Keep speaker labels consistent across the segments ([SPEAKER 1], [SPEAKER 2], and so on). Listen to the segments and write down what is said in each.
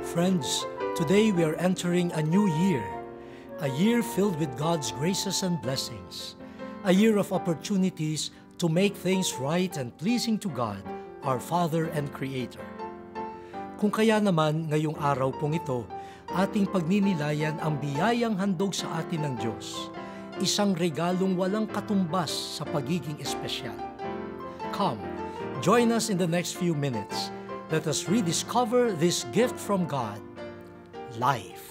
[SPEAKER 1] Friends, today we are entering a new year, a year filled with God's graces and blessings, a year of opportunities to make things right and pleasing to God, our Father and Creator. Kung kaya naman ngayong araw pong ito, ating pagninilayan ang biyayang handog sa atin ng Diyos, isang regalong walang katumbas sa pagiging espesyal. Come, join us in the next few minutes. Let us rediscover this gift from God, life.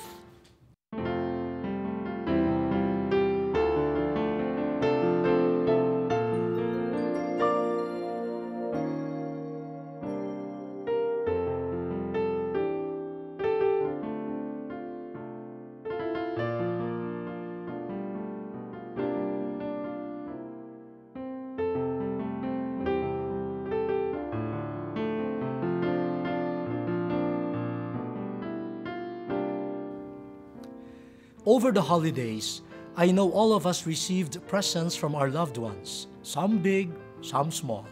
[SPEAKER 1] Over the holidays, I know all of us received presents from our loved ones, some big, some small.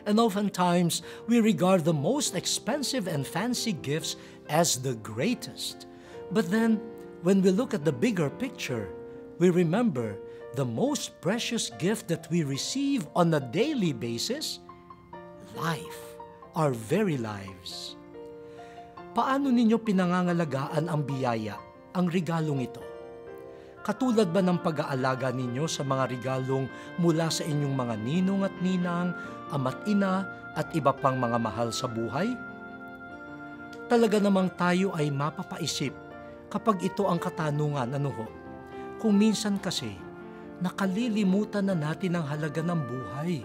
[SPEAKER 1] And oftentimes, we regard the most expensive and fancy gifts as the greatest. But then, when we look at the bigger picture, we remember the most precious gift that we receive on a daily basis, life, our very lives. Paano ninyo pinangangalagaan ang biyaya, ang regalong ito? Katulad ba ng pag-aalaga ninyo sa mga regalong mula sa inyong mga ninong at ninang, ama't ina at iba pang mga mahal sa buhay? Talaga namang tayo ay mapapaisip kapag ito ang katanungan, ano ho? Kung minsan kasi, nakalilimutan na natin ang halaga ng buhay.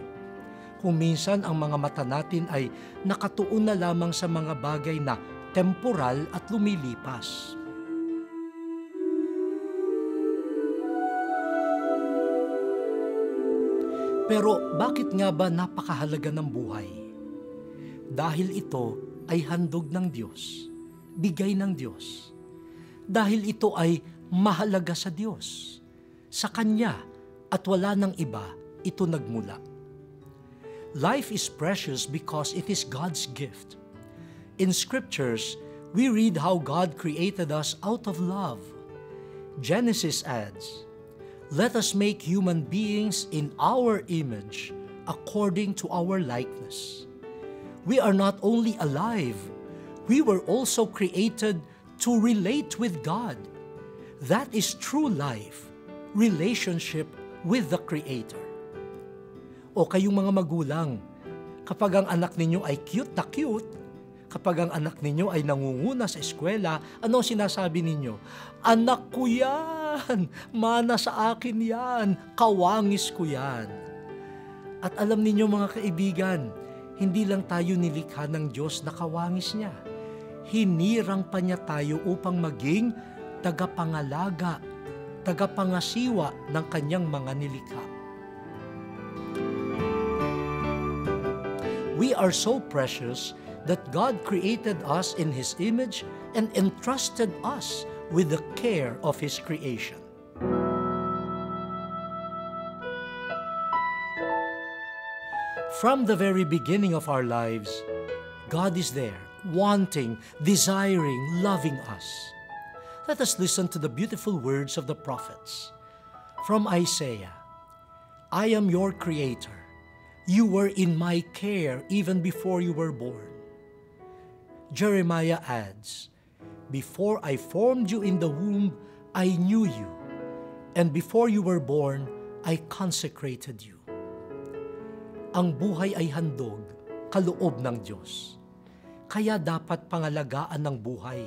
[SPEAKER 1] Kung minsan ang mga mata natin ay nakatuon na lamang sa mga bagay na temporal at lumilipas. Pero bakit nga ba napakahalaga ng buhay? Dahil ito ay handog ng Diyos, bigay ng Diyos. Dahil ito ay mahalaga sa Diyos. Sa Kanya at wala ng iba, ito nagmula. Life is precious because it is God's gift. In Scriptures, we read how God created us out of love. Genesis adds, "Let us make human beings in our image, according to our likeness." We are not only alive, we were also created to relate with God. That is true life, relationship with the Creator. O kayong mga magulang, kapag ang anak ninyo ay cute na cute, kapag ang anak ninyo ay nangunguna sa eskwela, ano sinasabi ninyo? Anak ko yan! Mana sa akin yan! Kawangis ko yan! At alam ninyo mga kaibigan, hindi lang tayo nilikha ng Diyos na kawangis niya. Hinirang pa niya tayo upang maging tagapangalaga, tagapangasiwa ng kanyang mga nilikha. We are so precious that God created us in His image and entrusted us with the care of His creation. From the very beginning of our lives, God is there, wanting, desiring, loving us. Let us listen to the beautiful words of the prophets. From Isaiah, "I am your creator. You were in my care even before you were born." Jeremiah adds, "Before I formed you in the womb, I knew you, and before you were born, I consecrated you." Ang buhay ay handog, kaloob ng Diyos. Kaya dapat pangalagaan ng buhay.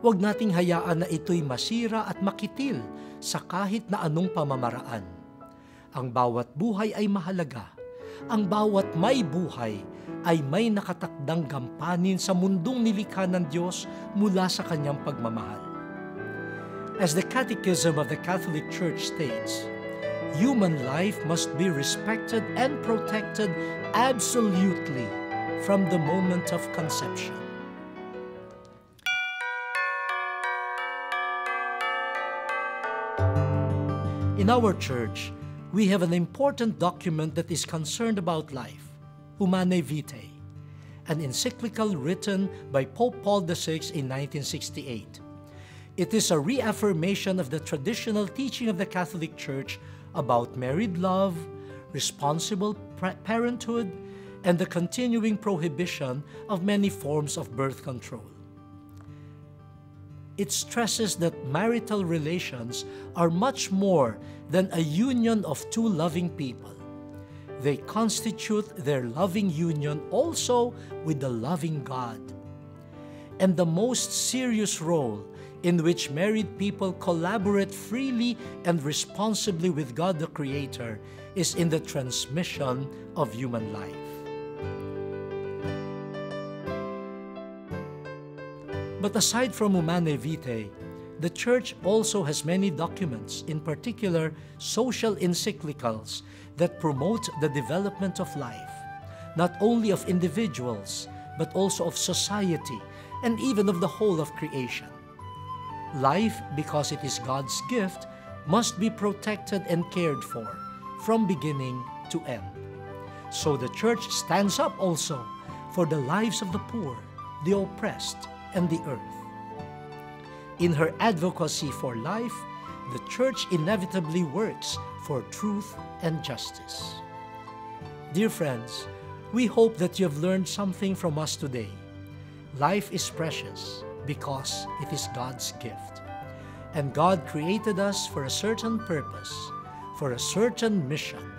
[SPEAKER 1] Huwag nating hayaan na ito'y masira at makitil sa kahit na anong pamamaraan. Ang bawat buhay ay mahalaga. Ang bawat may buhay ay may nakatakdang gampanin sa mundong nilikha ng Diyos mula sa kanyang pagmamahal. As the Catechism of the Catholic Church states, human life must be respected and protected absolutely from the moment of conception. In our church, we have an important document that is concerned about life, Humanae Vitae. an encyclical written by Pope Paul VI in 1968. It is a reaffirmation of the traditional teaching of the Catholic Church about married love, responsible parenthood, and the continuing prohibition of many forms of birth control. It stresses that marital relations are much more than a union of two loving people. They constitute their loving union also with the loving God. And the most serious role in which married people collaborate freely and responsibly with God the Creator is in the transmission of human life. But aside from Humanae Vitae, the Church also has many documents, in particular social encyclicals, that promote the development of life, not only of individuals, but also of society and even of the whole of creation. Life, because it is God's gift, must be protected and cared for from beginning to end. So the Church stands up also for the lives of the poor, the oppressed, and the earth. In her advocacy for life, the Church inevitably works for truth and justice. Dear friends, we hope that you have learned something from us today. Life is precious because it is God's gift. And God created us for a certain purpose, for a certain mission.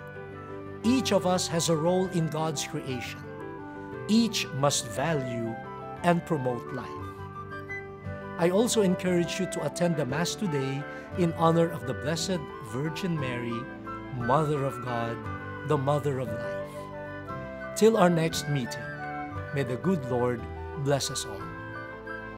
[SPEAKER 1] Each of us has a role in God's creation. Each must value and promote life. I also encourage you to attend the Mass today in honor of the Blessed Virgin Mary, Mother of God, the Mother of Life. Till our next meeting, may the good Lord bless us all.